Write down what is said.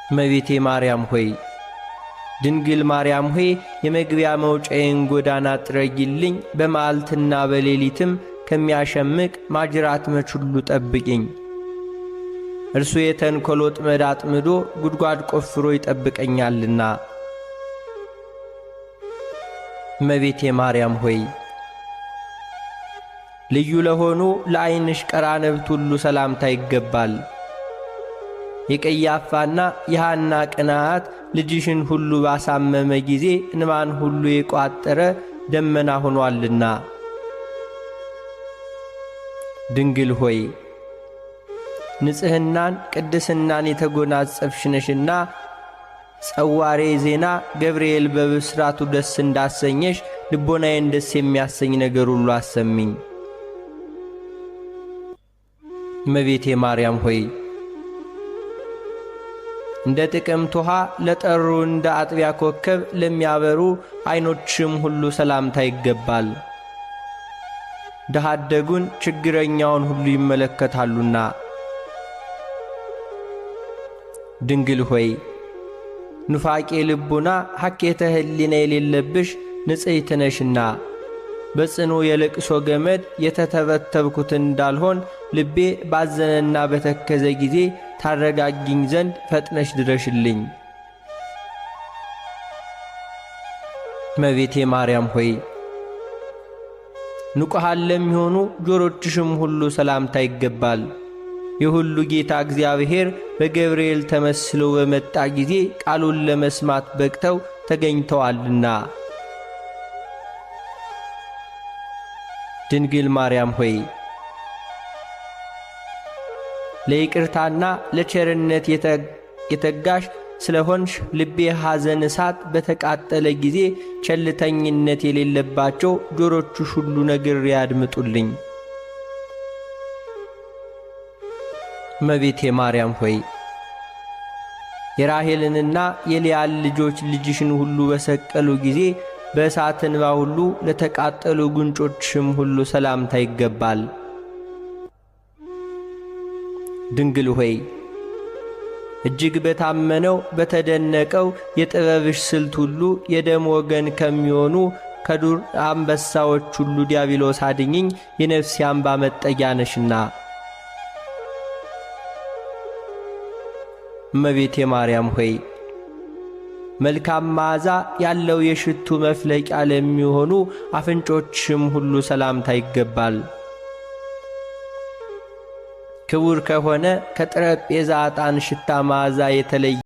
እመቤቴ ማርያም ሆይ ድንግል ማርያም ሆይ የመግቢያ መውጫዬን ጎዳና ጥረጊልኝ፣ በመዓልትና በሌሊትም ከሚያሸምቅ ማጅራት መች ሁሉ ጠብቂኝ። እርሱ የተንኰል ወጥመድ አጥምዶ ጉድጓድ ቆፍሮ ይጠብቀኛልና። እመቤቴ ማርያም ሆይ ልዩ ለሆኑ ለዓይንሽ ቀራንብት ሁሉ ሰላምታ ይገባል። የቀያፋና የሐና ቅንዓት ልጅሽን ሁሉ ባሳመመ ጊዜ እንባን ሁሉ የቋጠረ ደመና ሆኗልና። ድንግል ሆይ ንጽሕናን ቅድስናን የተጎናጸፍሽ ነሽና ጸዋሬ ዜና ገብርኤል በብስራቱ ደስ እንዳሰኘሽ ልቦናዬን ደስ የሚያሰኝ ነገር ሁሉ አሰሚኝ። እመቤቴ ማርያም ሆይ እንደ ጥቅምት ውሃ ለጠሩ እንደ አጥቢያ ኮከብ ለሚያበሩ ዓይኖችም ሁሉ ሰላምታ ይገባል። ድሃ አደጉን ችግረኛውን ሁሉ ይመለከታሉና። ድንግል ሆይ ኑፋቄ ልቡና ሐኬተ ሕሊና የሌለብሽ ንጽሕት ነሽና በጽኑ የልቅሶ ገመድ የተተበተብኩት እንዳልሆን ልቤ ባዘነና በተከዘ ጊዜ ታረጋጊኝ ዘንድ ፈጥነሽ ድረሽልኝ። እመቤቴ ማርያም ሆይ ንቁሃን ለሚሆኑ ጆሮችሽም ሁሉ ሰላምታ ይገባል። የሁሉ ጌታ እግዚአብሔር በገብርኤል ተመስሎ በመጣ ጊዜ ቃሉን ለመስማት በቅተው ተገኝተዋልና። ድንግል ማርያም ሆይ ለይቅርታና ለቸርነት የተጋሽ ስለሆንሽ ልቤ ሐዘን እሳት በተቃጠለ ጊዜ ቸልተኝነት የሌለባቸው ጆሮችሽ ሁሉ ነግሬ ያድምጡልኝ። እመቤቴ ማርያም ሆይ የራሔልንና የልያን ልጆች ልጅሽን ሁሉ በሰቀሉ ጊዜ በእሳት እንባ ሁሉ ለተቃጠሉ ጉንጮችሽም ሁሉ ሰላምታ ይገባል። ድንግል ሆይ እጅግ በታመነው በተደነቀው የጥበብሽ ስልት ሁሉ የደም ወገን ከሚሆኑ ከዱር አንበሳዎች ሁሉ ዲያብሎስ አድኝኝ፣ የነፍሴ አምባ መጠጊያ ነሽና። እመቤቴ ማርያም ሆይ መልካም መዓዛ ያለው የሽቱ መፍለቂያ ለሚሆኑ አፍንጮችሽም ሁሉ ሰላምታ ይገባል። ክቡር ከሆነ ከጠረጴዛ ዕጣን ሽታ መዓዛ የተለየ